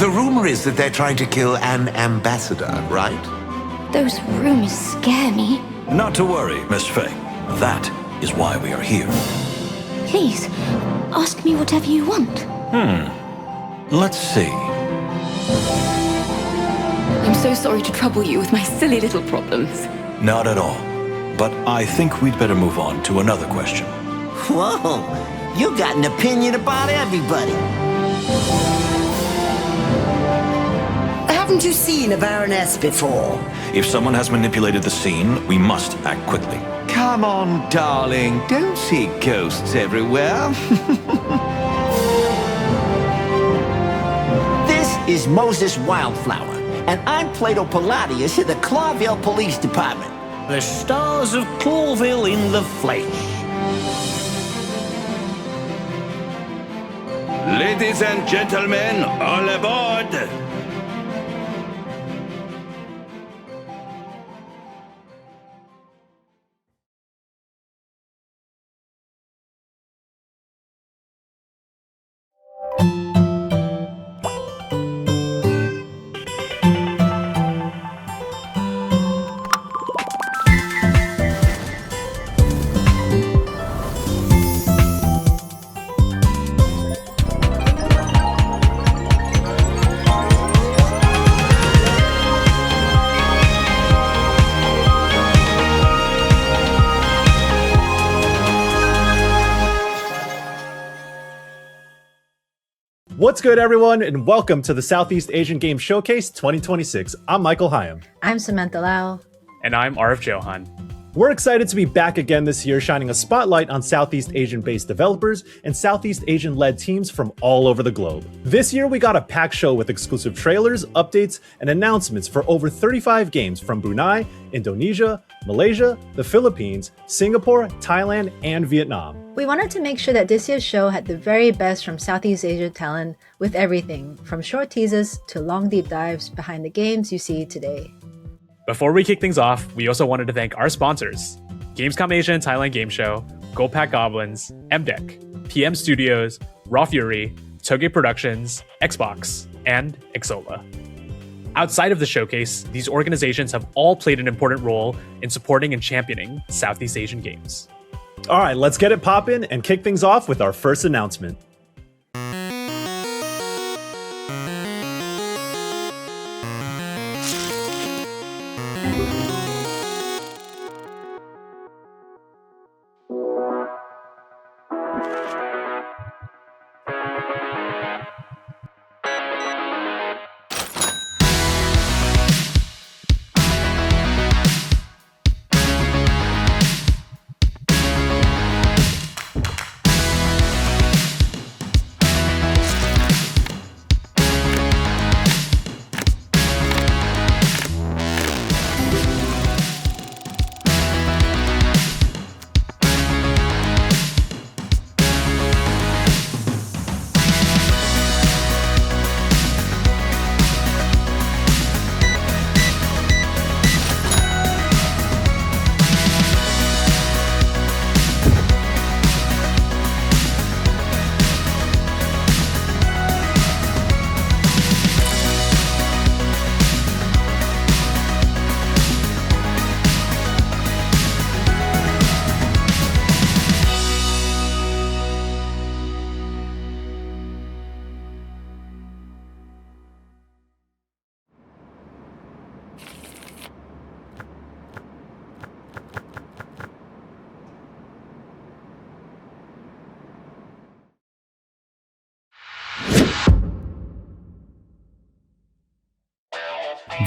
The rumor is that they're trying to kill an ambassador, right? Those rumors scare me. Not to worry, Miss Faye. That is why we are here. Please, ask me whatever you want. Let's see. I'm so sorry to trouble you with my silly little problems. Not at all. But I think we'd better move on to another question. Whoa, you got an opinion about everybody. Haven't you seen a Baroness before? If someone has manipulated the scene, we must act quickly. Come on, darling. Don't see ghosts everywhere. This is Moses Wildflower, and I'm Plato Palladius in the Clawville Police Department. The stars of Clawville in the flesh. Ladies and gentlemen, all aboard! What's good, everyone, and welcome to the Southeast Asian Games Showcase 2026. I'm Michael Hyam. I'm Samantha Lau. And I'm Arif Johan. We're excited to be back again this year, shining a spotlight on Southeast Asian-based developers and Southeast Asian-led teams from all over the globe. This year, we got a packed show with exclusive trailers, updates, and announcements for over 35 games from Brunei, Indonesia, Malaysia, the Philippines, Singapore, Thailand, and Vietnam. We wanted to make sure that this year's show had the very best from Southeast Asia talent with everything from short teasers to long deep dives behind the games you see today. Before we kick things off, we also wanted to thank our sponsors: Gamescom Asia and Thailand Game Show, Goldpack Goblins, MDEC, PM Studios, Raw Fury, Toge Productions, Xbox, and Xsolla. Outside of the showcase, these organizations have all played an important role in supporting and championing Southeast Asian games. All right, let's get it poppin' and kick things off with our first announcement.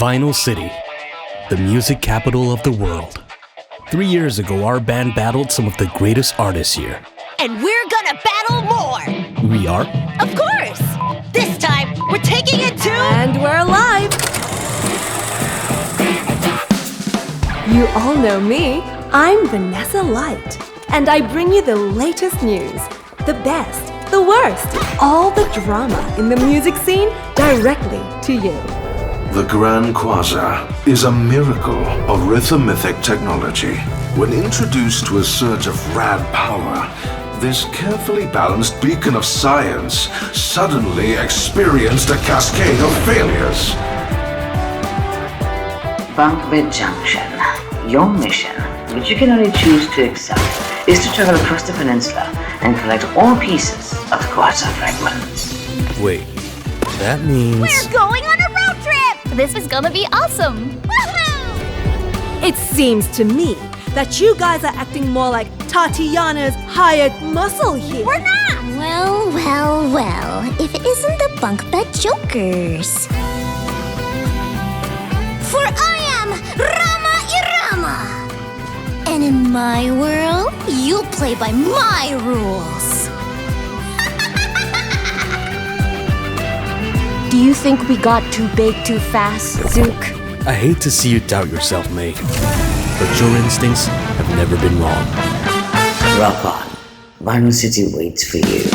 Vinyl City, the music capital of the world. 3 years ago, our band battled some of the greatest artists here. And we're gonna battle more! We are? Of course! This time, we're taking it to... And we're alive! You all know me. I'm Vanessa Light. And I bring you the latest news. The best, the worst, all the drama in the music scene directly to you. The Grand Quasar is a miracle of rhythmothic technology. When introduced to a surge of rad power, this carefully balanced beacon of science suddenly experienced a cascade of failures. Bunkbed Junction. Your mission, which you can only choose to accept, is to travel across the peninsula and collect all pieces of the Quasar fragments. Wait, that means... We're going on a road trip! This is gonna be awesome! Woohoo! It seems to me that you guys are acting more like Tatiana's hired muscle here. We're not! Well, if it isn't the bunk bed jokers. For I am Rama Irama. And in my world, you'll play by my rules. Do you think we got too big too fast, Zook? I hate to see you doubt yourself, May. But your instincts have never been wrong. Rock on. Vinyl City waits for you.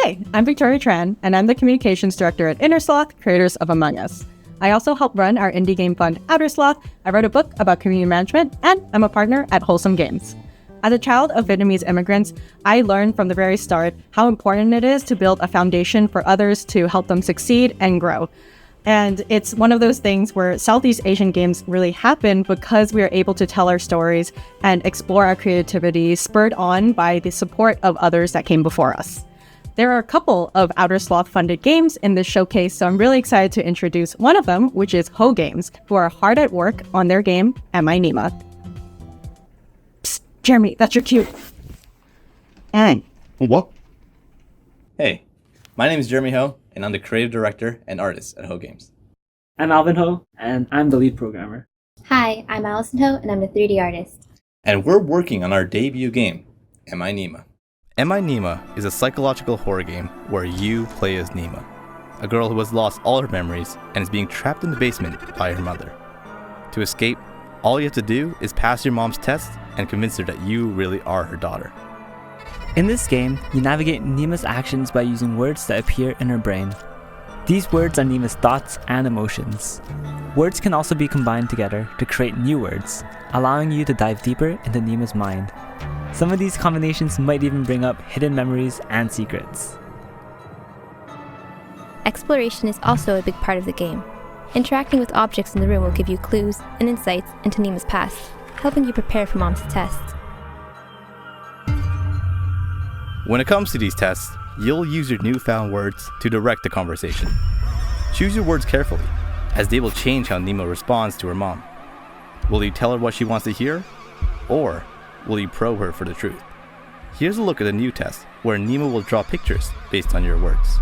Hi, I'm Victoria Tran, and I'm the Communications Director at Innersloth, creators of Among Us. I also help run our indie game fund Outer Sloth, I wrote a book about community management, and I'm a partner at Wholesome Games. As a child of Vietnamese immigrants, I learned from the very start how important it is to build a foundation for others to help them succeed and grow. And it's one of those things where Southeast Asian games really happen because we are able to tell our stories and explore our creativity, spurred on by the support of others that came before us. There are a couple of Outer Sloth funded games in this showcase, so I'm really excited to introduce one of them, which is Ho Games, who are hard at work on their game, Am I Nima? Psst, Jeremy, that's your cue. Hey. What? Hey, my name is Jeremy Ho, and I'm the creative director and artist at Ho Games. I'm Alvin Ho, and I'm the lead programmer. Hi, I'm Allison Ho, and I'm the 3D artist. And we're working on our debut game, Am I Nima? Am I Nima is a psychological horror game where you play as Nima, a girl who has lost all her memories and is being trapped in the basement by her mother. To escape, all you have to do is pass your mom's test and convince her that you really are her daughter. In this game, you navigate Nima's actions by using words that appear in her brain. These words are Nima's thoughts and emotions. Words can also be combined together to create new words, allowing you to dive deeper into Nima's mind. Some of these combinations might even bring up hidden memories and secrets. Exploration is also a big part of the game. Interacting with objects in the room will give you clues and insights into Nima's past, helping you prepare for Mom's test. When it comes to these tests, you'll use your newfound words to direct the conversation. Choose your words carefully, as they will change how Nima responds to her mom. Will you tell her what she wants to hear? Or will you probe her for the truth? Here's a look at a new test where Nima will draw pictures based on your words.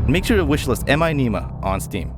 Make sure to wishlist Am I Nima on Steam.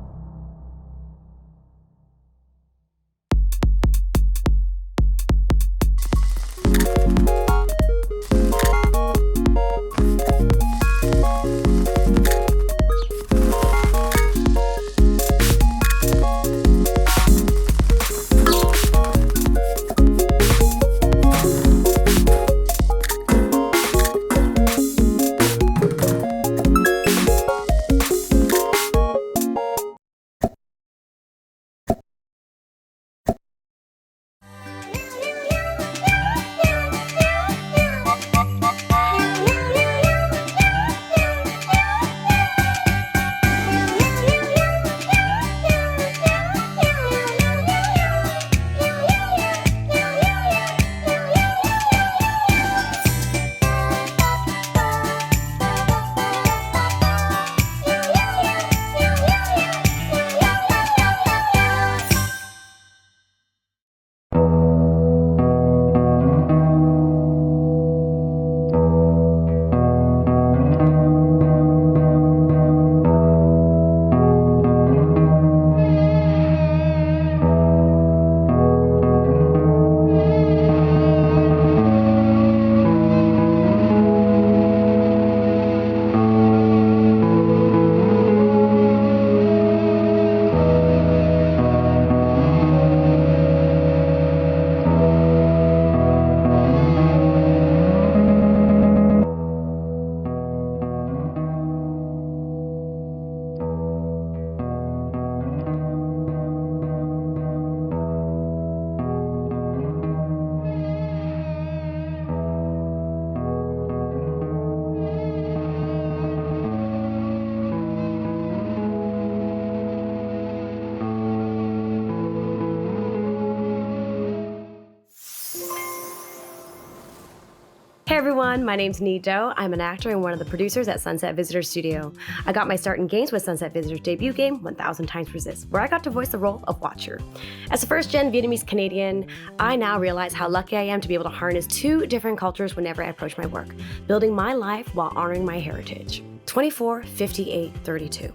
Hey everyone, my name's Nito. I'm an actor and one of the producers at Sunset Visitor Studio. I got my start in games with Sunset Visitor's debut game, 1000 Times Resist, where I got to voice the role of Watcher. As a first-gen Vietnamese Canadian, I now realize how lucky I am to be able to harness two different cultures whenever I approach my work, building my life while honoring my heritage. 24, 58, 32. In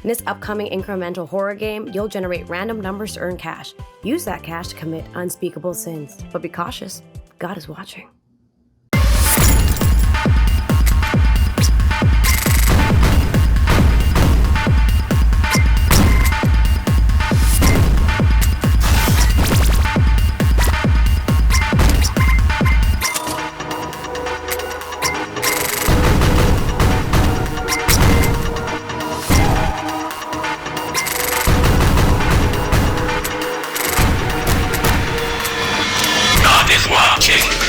this upcoming incremental horror game, you'll generate random numbers to earn cash. Use that cash to commit unspeakable sins. But be cautious, God is watching. God is watching.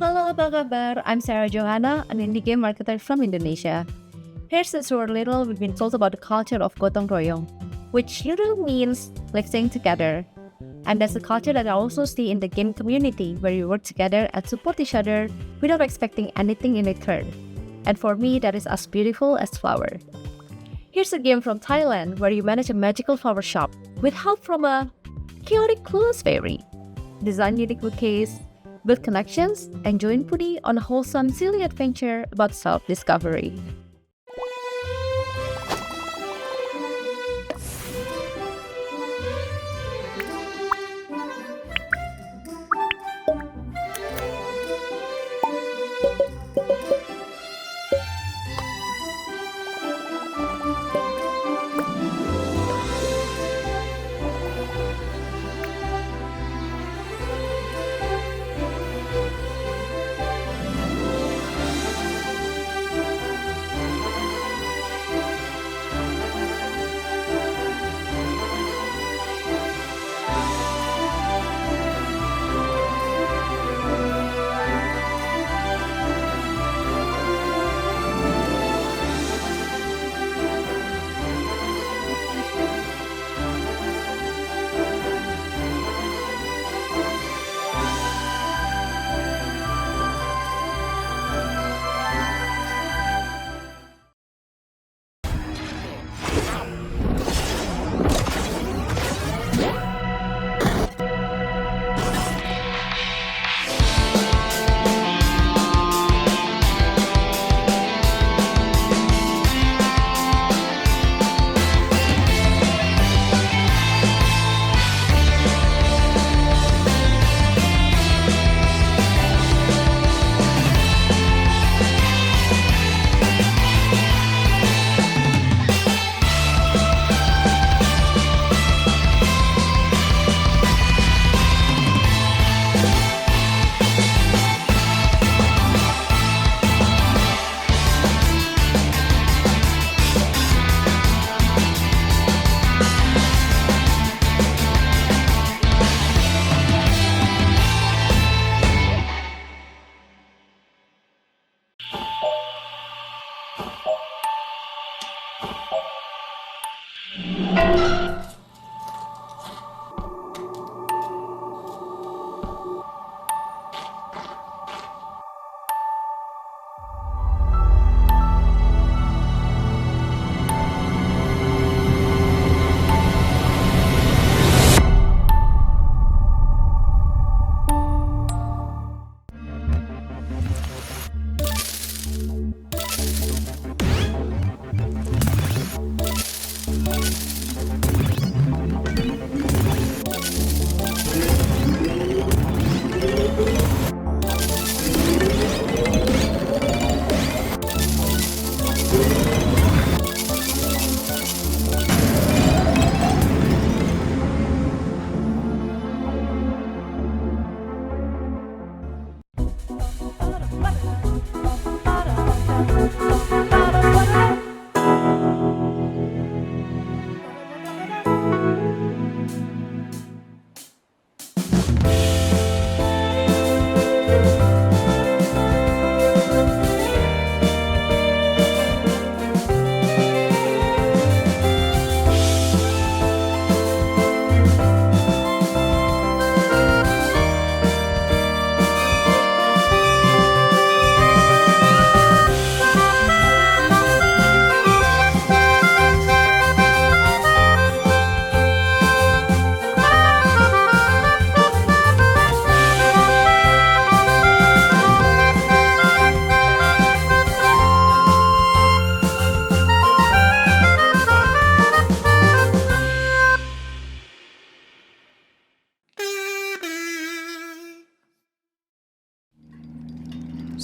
Halo, apa kabar? I'm Sarah Johanna, an indie game marketer from Indonesia. Here's a short little we've been told about the culture of Gotong Royong, which literally means living together. And that's a culture that I also see in the game community, where you work together and support each other without expecting anything in return. And for me, that is as beautiful as flower. Here's a game from Thailand where you manage a magical flower shop with help from a chaotic clueless fairy. Design unique bouquets, build connections, and join Pudi on a wholesome, silly adventure about self-discovery.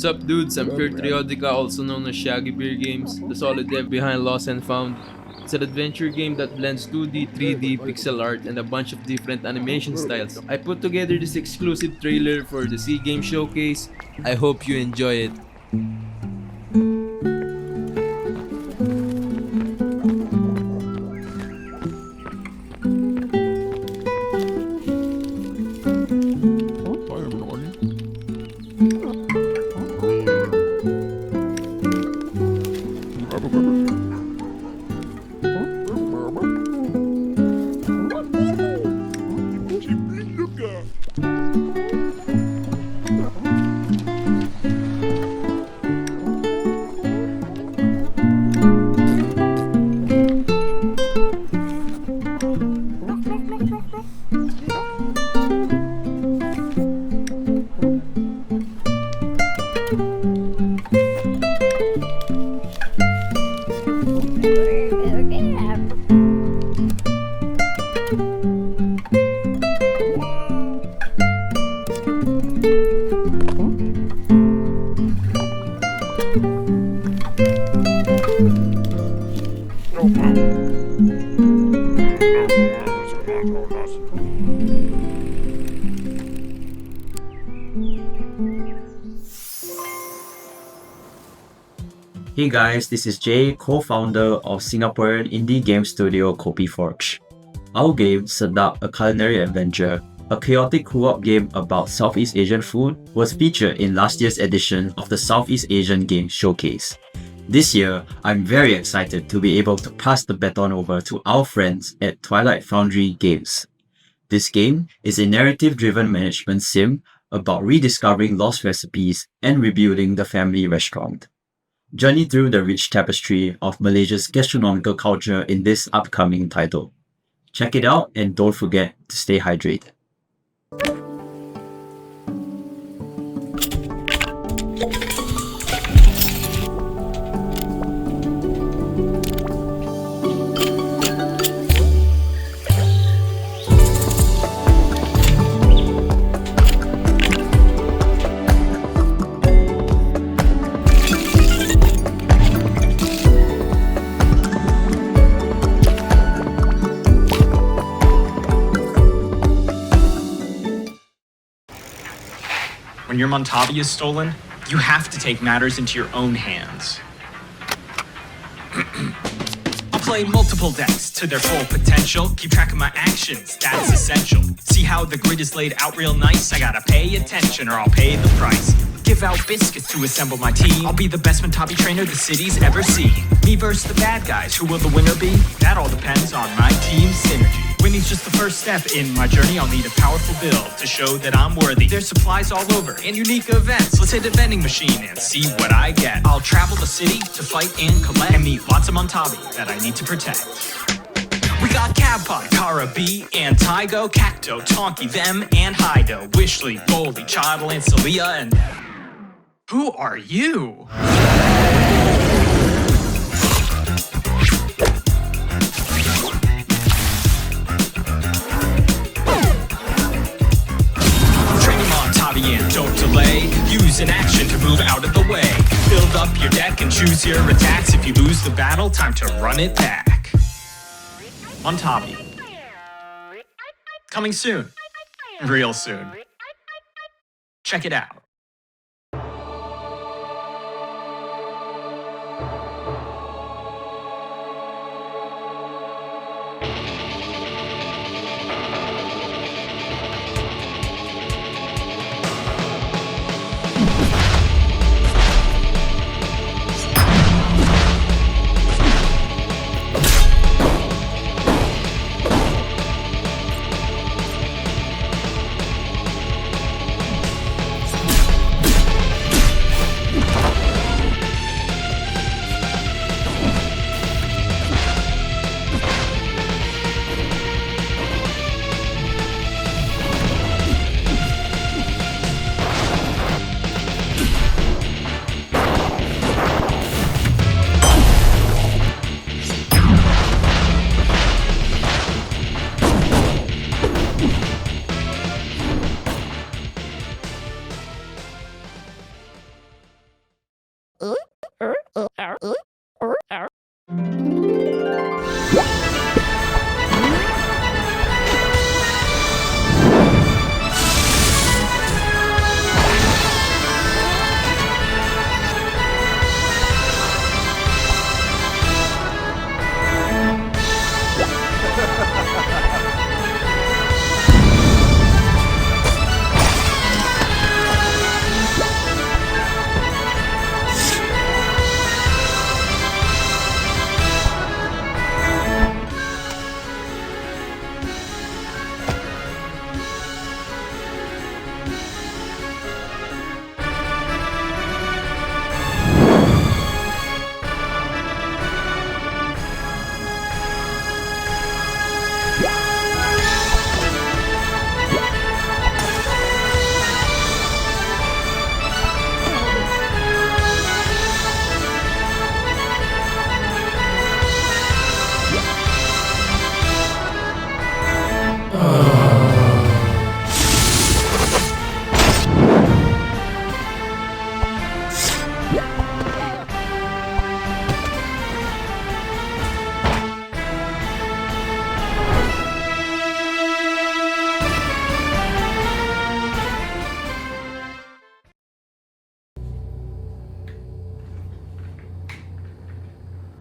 Sup dudes, I'm Kurt Riodica, also known as Shaggy Beer Games, the solid dev behind Lost and Found. It's an adventure game that blends 2D, 3D, pixel art, and a bunch of different animation styles. I put together this exclusive trailer for the SEA Game Showcase. I hope you enjoy it. Hey guys, this is Jay, co-founder of Singaporean indie game studio Kopi Forge. Our game, Sedap, a culinary adventure, a chaotic co-op game about Southeast Asian food, was featured in last year's edition of the Southeast Asian Games Showcase. This year, I'm very excited to be able to pass the baton over to our friends at Twilight Foundry Games. This game is a narrative-driven management sim about rediscovering lost recipes and rebuilding the family restaurant. Journey through the rich tapestry of Malaysia's gastronomical culture in this upcoming title. Check it out and don't forget to stay hydrated. When your Montavi is stolen, you have to take matters into your own hands. I'll play multiple decks to their full potential. Keep track of my actions, that's essential. See how the grid is laid out real nice? I gotta pay attention or I'll pay the price. Give out biscuits to assemble my team. I'll be the best Montavi trainer the city's ever seen. Me versus the bad guys, who will the winner be? That all depends on my team's synergy. Winning's just the first step in my journey. I'll need a powerful build to show that I'm worthy. There's supplies all over and unique events. Let's hit a vending machine and see what I get. I'll travel the city to fight and collect and meet lots of Montavi that I need to protect. We got Cabpod, Kara B, and Tygo, Cacto, Tonki, them, and Hydo, Wishley, Boldy, Chidle, and Celia, and... Who are you? And don't delay, use an action to move out of the way. Build up your deck and choose your attacks. If you lose the battle, time to run it back. Montavi. Coming soon. Real soon. Check it out.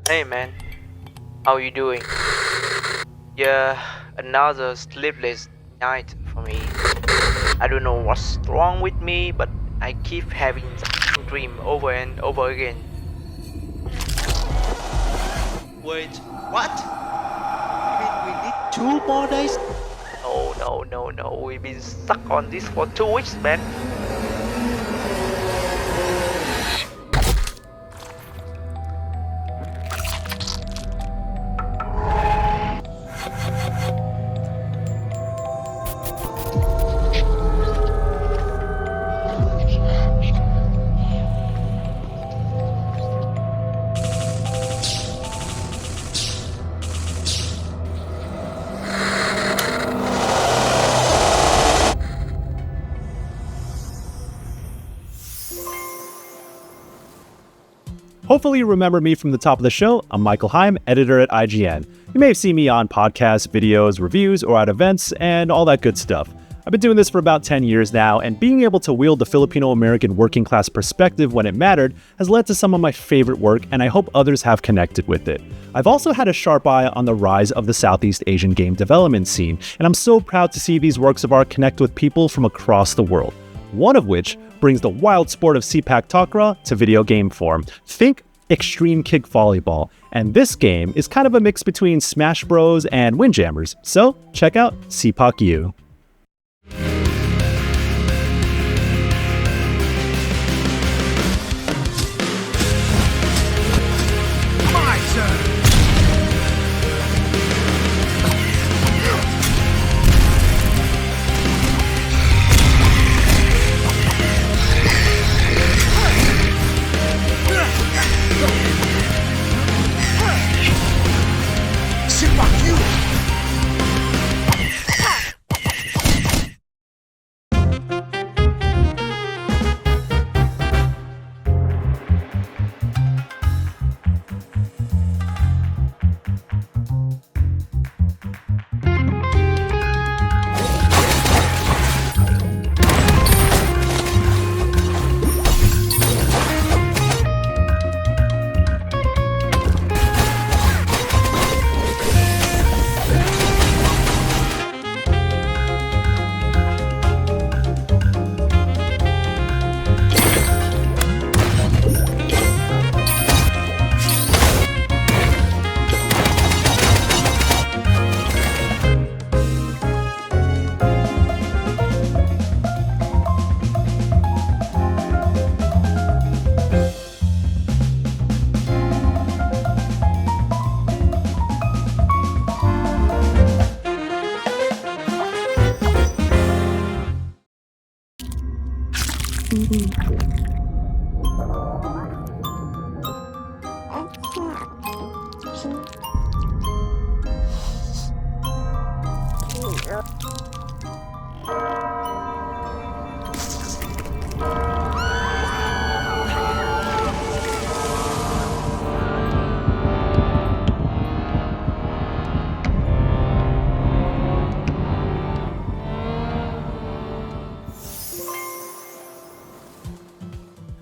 Hey man, how you doing? Yeah, another sleepless night for me. I don't know what's wrong with me, but I keep having the dream over and over again. Wait, what? You mean we need 2 more days? No, we've been stuck on this for 2 weeks, man. Hopefully you remember me from the top of the show. I'm Michael Heim, editor at IGN. You may have seen me on podcasts, videos, reviews, or at events, and all that good stuff. I've been doing this for about 10 years now, and being able to wield the Filipino-American working class perspective when it mattered has led to some of my favorite work, and I hope others have connected with it. I've also had a sharp eye on the rise of the Southeast Asian game development scene, and I'm so proud to see these works of art connect with people from across the world. One of which brings the wild sport of Sepak Takraw to video game form. Think Extreme Kick Volleyball. And this game is kind of a mix between Smash Bros. And Windjammers. So check out Sepak U.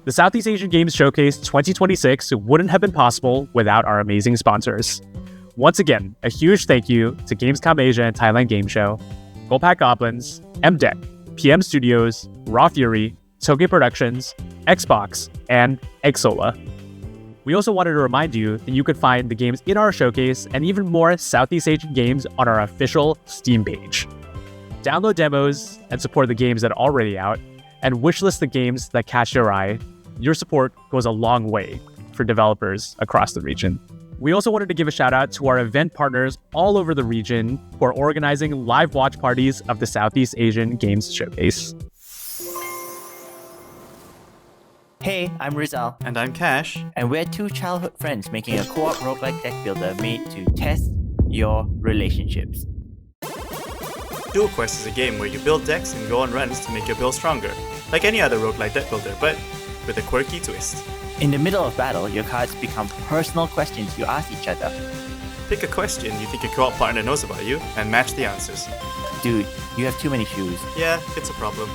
The Southeast Asian Games Showcase 2026 wouldn't have been possible without our amazing sponsors. Once again, a huge thank you to Gamescom Asia and Thailand Game Show, Goldpack Goblins, MDEC, PM Studios, Raw Fury, Toge Productions, Xbox, and Xsola. We also wanted to remind you that you could find the games in our showcase and even more Southeast Asian games on our official Steam page. Download demos and support the games that are already out, and wishlist the games that catch your eye. Your support goes a long way for developers across the region. We also wanted to give a shout out to our event partners all over the region who are organizing live watch parties of the Southeast Asian Games Showcase. Hey, I'm Rizal. And I'm Cash. And we're two childhood friends making a co-op roguelike deck builder made to test your relationships. Duel Quest is a game where you build decks and go on runs to make your build stronger, like any other roguelike deck builder, but with a quirky twist. In the middle of battle, your cards become personal questions you ask each other. Pick a question you think your co-op partner knows about you, and match the answers. Dude, you have too many shoes. Yeah, it's a problem.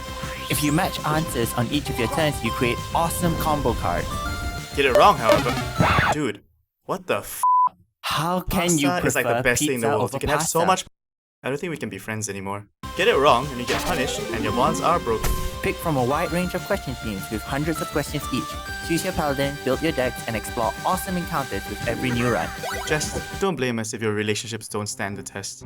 If you match answers on each of your turns, you create awesome combo cards. Get it wrong, however. Dude, What the f? How can you Pasta is like the prefer best thing in the pizza world. over You can have so pasta? much. I don't think we can be friends anymore. Get it wrong and you get punished, and your bonds are broken. Pick from a wide range of question themes with hundreds of questions each. Choose your paladin, build your decks, and explore awesome encounters with every new run. Just don't blame us if your relationships don't stand the test.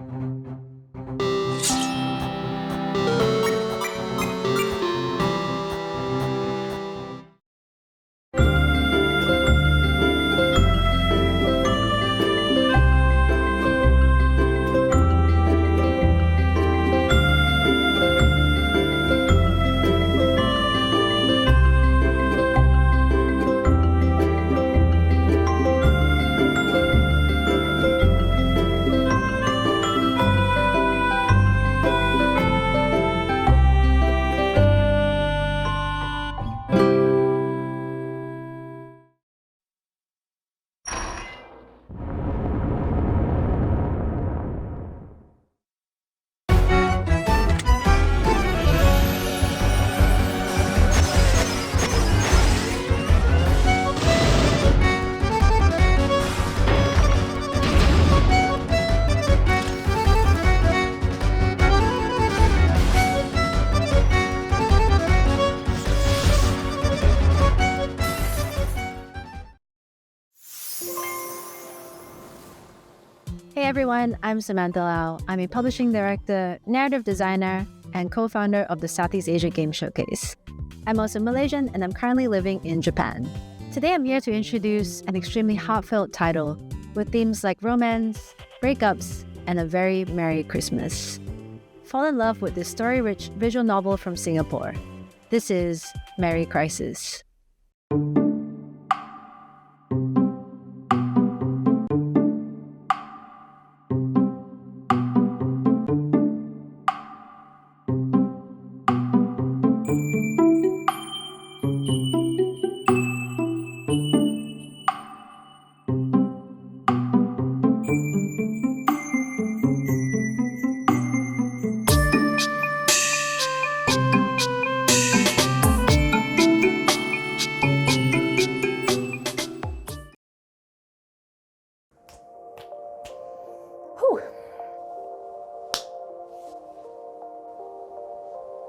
Hey everyone, I'm Samantha Lau. I'm a publishing director, narrative designer, and co-founder of the Southeast Asia Game Showcase. I'm also Malaysian and I'm currently living in Japan. Today I'm here to introduce an extremely heartfelt title with themes like romance, breakups, and a very Merry Christmas. Fall in love with this story-rich visual novel from Singapore. This is Merry Crisis.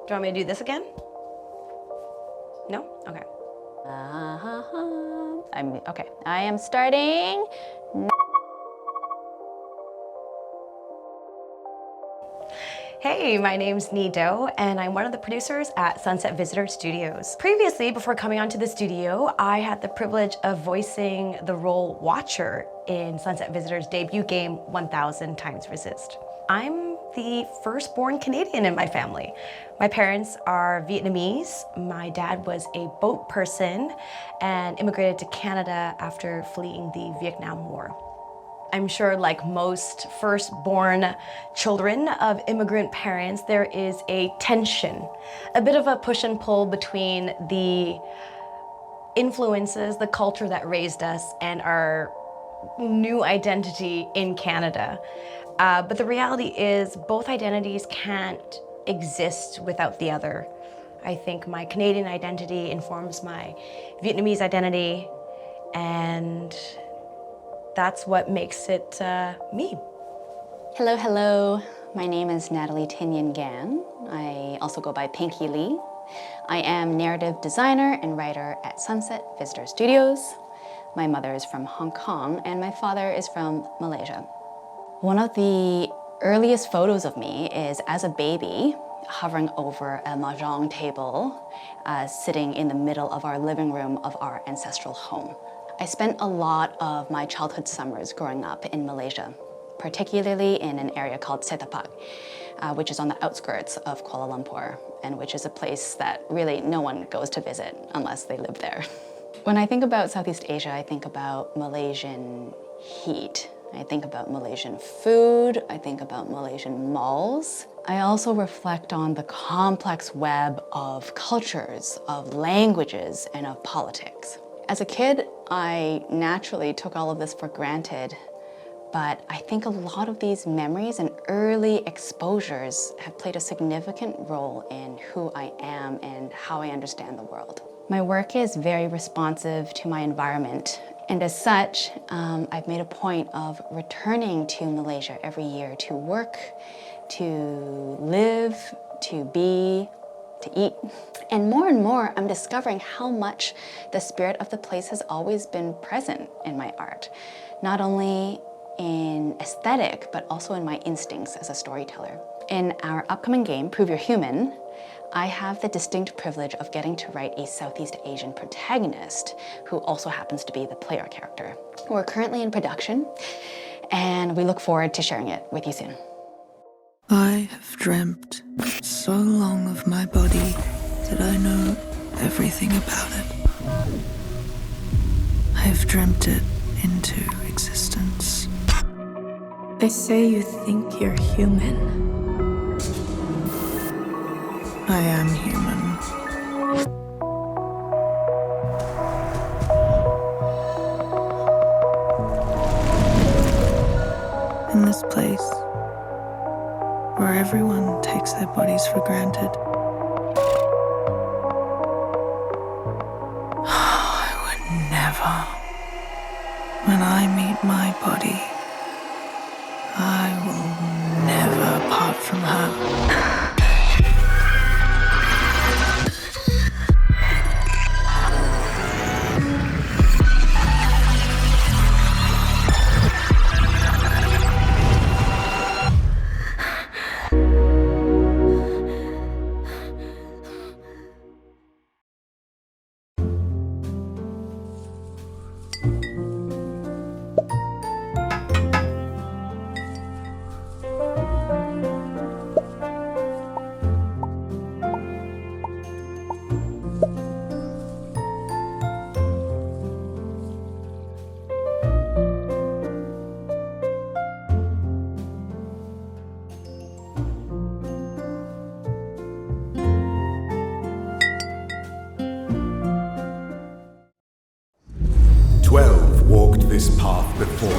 Do you want me to do this again? No? Okay. I am starting. Hey, my name's Nido, and I'm one of the producers at Sunset Visitor Studios. Previously, before coming onto the studio, I had the privilege of voicing the role Watcher in Sunset Visitor's debut game, 1000 Times Resist. I'm the firstborn Canadian in my family. My parents are Vietnamese. My dad was a boat person and immigrated to Canada after fleeing the Vietnam War. I'm sure, like most firstborn children of immigrant parents, there is a tension, a bit of a push and pull between the influences, the culture that raised us, and our new identity in Canada. But the reality is both identities can't exist without the other. I think my Canadian identity informs my Vietnamese identity, and that's what makes it me. Hello. My name is Natalie Tin Gan. I also go by Pinky Lee. I am narrative designer and writer at Sunset Visitor Studios. My mother is from Hong Kong and my father is from Malaysia. One of the earliest photos of me is as a baby hovering over a mahjong table, sitting in the middle of our living room of our ancestral home. I spent a lot of my childhood summers growing up in Malaysia, particularly in an area called Setapak, which is on the outskirts of Kuala Lumpur, and which is a place that really no one goes to visit unless they live there. When I think about Southeast Asia, I think about Malaysian heat. I think about Malaysian food, I think about Malaysian malls. I also reflect on the complex web of cultures, of languages, and of politics. As a kid, I naturally took all of this for granted, but I think a lot of these memories and early exposures have played a significant role in who I am and how I understand the world. My work is very responsive to my environment. And as such, I've made a point of returning to Malaysia every year to work, to live, to be, to eat. And more, I'm discovering how much the spirit of the place has always been present in my art. Not only in aesthetic, but also in my instincts as a storyteller. In our upcoming game, Prove You're Human, I have the distinct privilege of getting to write a Southeast Asian protagonist who also happens to be the player character. We're currently in production, and we look forward to sharing it with you soon. I have dreamt so long of my body that I know everything about it. I have dreamt it into existence. They say you think you're human. I am human. In this place, where everyone takes their bodies for granted, I would never. When I meet my body, I will never part from her. This path before me.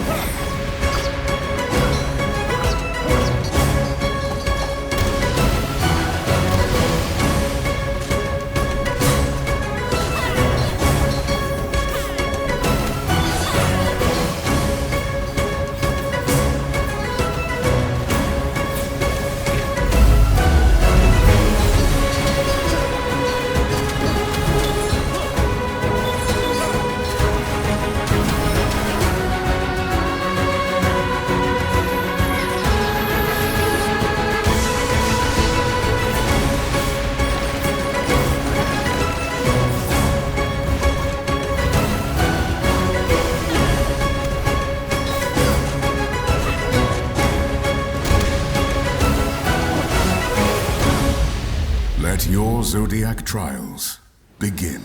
Let your Zodiac trials begin.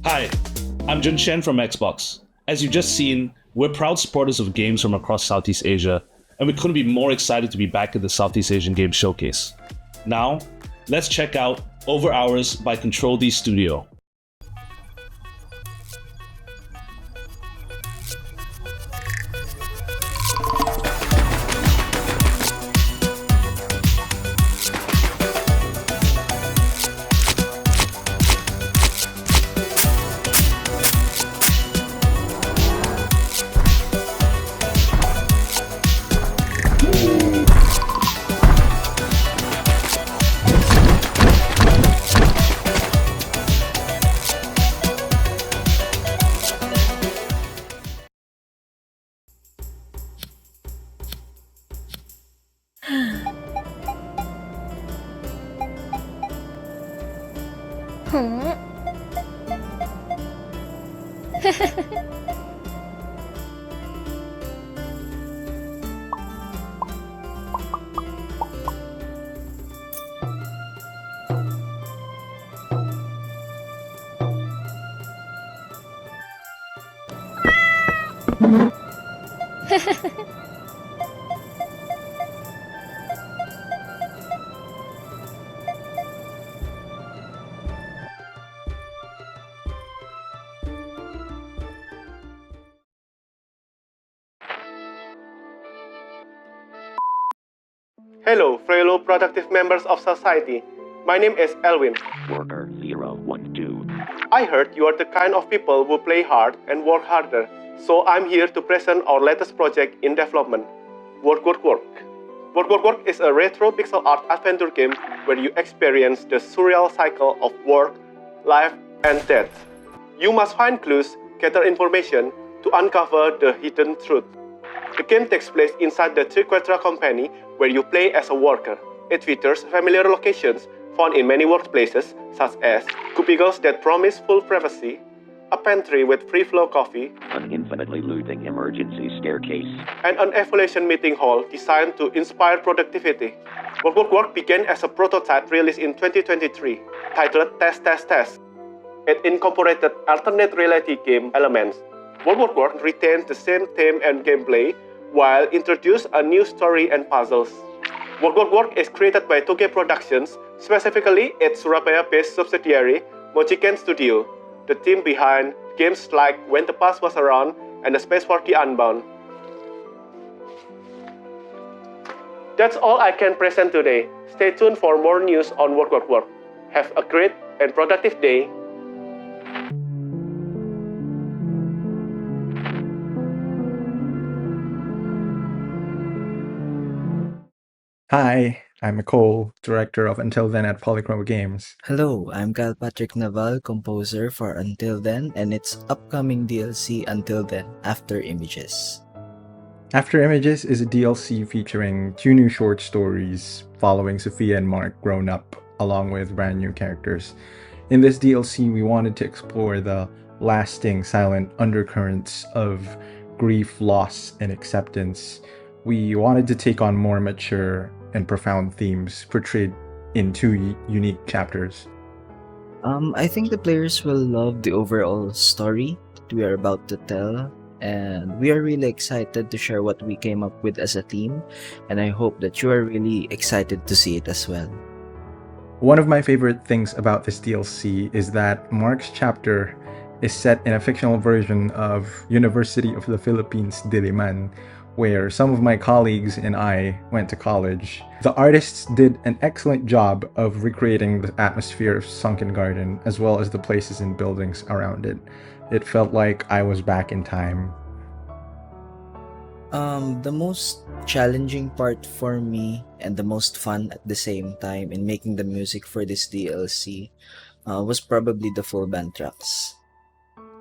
Hi, I'm Jun Shen from Xbox. As you've just seen, we're proud supporters of games from across Southeast Asia, and we couldn't be more excited to be back at the Southeast Asian Games Showcase. Now, let's check out Over Hours by Control D Studio. Hello, fellow productive members of society. My name is Elwin. Worker 012. I heard you are the kind of people who play hard and work harder, so I'm here to present our latest project in development, Work. Work is a retro pixel art adventure game where you experience the surreal cycle of work, life, and death. You must find clues, gather information to uncover the hidden truth. The game takes place inside the Triquetra company where you play as a worker. It features familiar locations found in many workplaces, such as cubicles that promise full privacy, a pantry with free flow coffee, An infinitely looping emergency staircase. and an evaluation meeting hall designed to inspire productivity. Work began as a prototype released in 2023, titled Test. It incorporated alternate reality game elements. Work retains the same theme and gameplay, while introduced a new story and puzzles. Work is created by Toge Productions, specifically its Surabaya-based subsidiary, Mochiken Studio, the team behind games like When the Past Was Around and The Space for the Unbound. That's all I can present today. Stay tuned for more news on Work. Have a great and productive day. Hi, I'm Nicole, director of Until Then at Polychroma Games. Hello, I'm Kyle Patrick Naval, composer for Until Then and its upcoming DLC Until Then After Images. After Images is a DLC featuring 2 new short stories following Sophia and Mark grown up along with brand new characters. In this DLC, we wanted to explore the lasting silent undercurrents of grief, loss, and acceptance. We wanted to take on more mature and profound themes portrayed in 2 unique chapters. I think the players will love the overall story we are about to tell, and we are really excited to share what we came up with as a team, and I hope that you are really excited to see it as well. One of my favorite things about this DLC is that Mark's chapter is set in a fictional version of University of the Philippines, Diliman, where some of my colleagues and I went to college. The artists did an excellent job of recreating the atmosphere of Sunken Garden, as well as the places and buildings around it. It felt like I was back in time. The most challenging part for me and the most fun at the same time in making the music for this DLC was probably the full band tracks.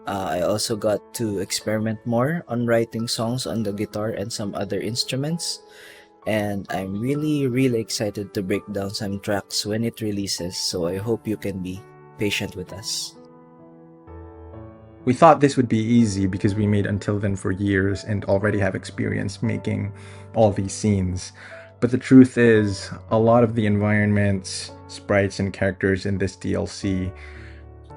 I also got to experiment more on writing songs on the guitar and some other instruments, and I'm really excited to break down some tracks when it releases, so I hope you can be patient with us. We thought this would be easy because we made Until Then for years and already have experience making all these scenes. But the truth is, a lot of the environments, sprites, and characters in this DLC,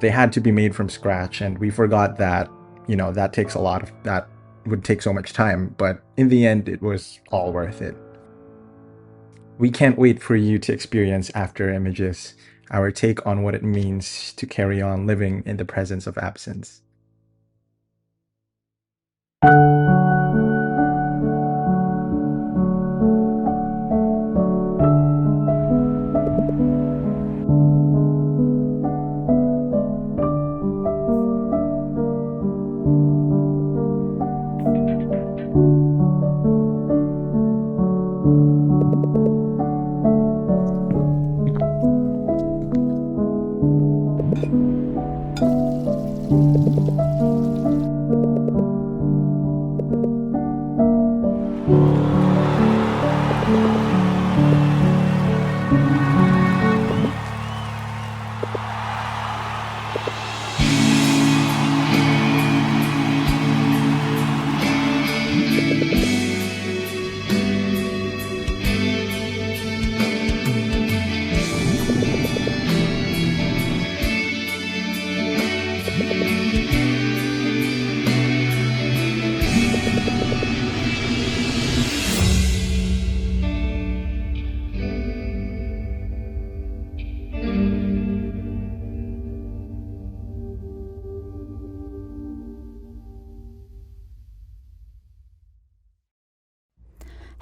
they had to be made from scratch, and we forgot that, that would take so much time, but in the end, it was all worth it. We can't wait for you to experience After Images, our take on what it means to carry on living in the presence of absence.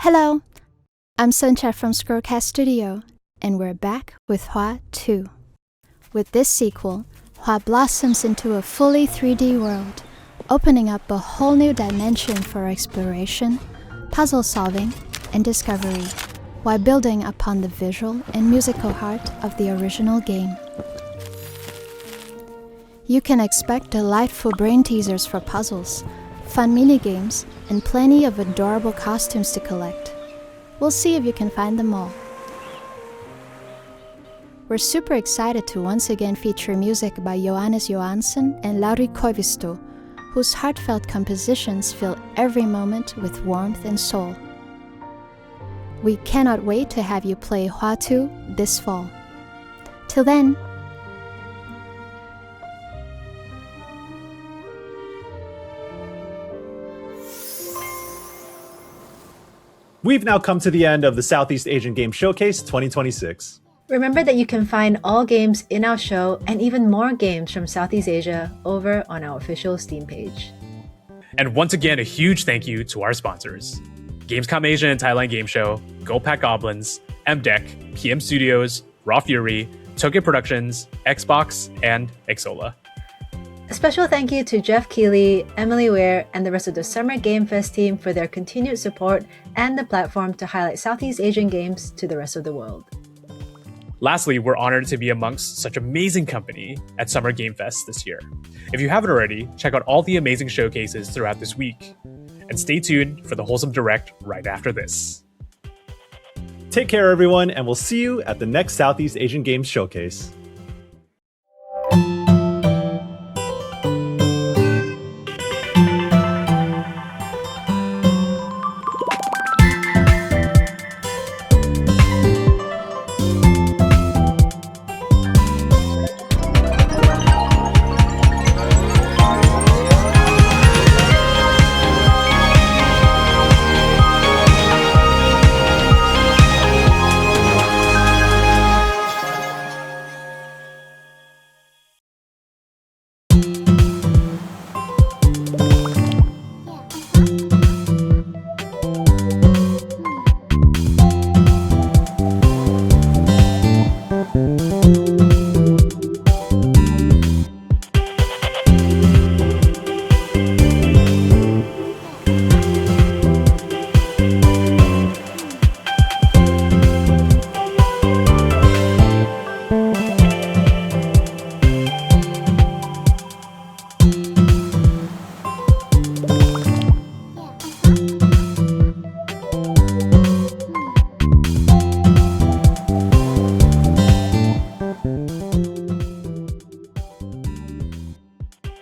Hello, I'm Suncha from Scrollcast Studio, and we're back with Hua 2. With this sequel, Hua blossoms into a fully 3D world, opening up a whole new dimension for exploration, puzzle solving, and discovery, while building upon the visual and musical heart of the original game. You can expect delightful brain teasers for puzzles, fun minigames, and plenty of adorable costumes to collect. We'll see if you can find them all. We're super excited to once again feature music by Johannes Johansson and Lauri Koivisto, whose heartfelt compositions fill every moment with warmth and soul. We cannot wait to have you play Hua 2 this fall. Till then, We've now come to the end of the Southeast Asian Game Showcase 2026. Remember that you can find all games in our show and even more games from Southeast Asia over on our official Steam page. And once again, a huge thank you to our sponsors: Gamescom Asia and Thailand Game Show, Go Pack Goblins, MDEC, PM Studios, Raw Fury, Tokyo Productions, Xbox, and Xsola. A special thank you to Jeff Keighley, Emily Ware, and the rest of the Summer Game Fest team for their continued support and the platform to highlight Southeast Asian games to the rest of the world. Lastly, we're honored to be amongst such amazing company at Summer Game Fest this year. If you haven't already, check out all the amazing showcases throughout this week. And stay tuned for the Wholesome Direct right after this. Take care, everyone, and we'll see you at the next Southeast Asian Games Showcase.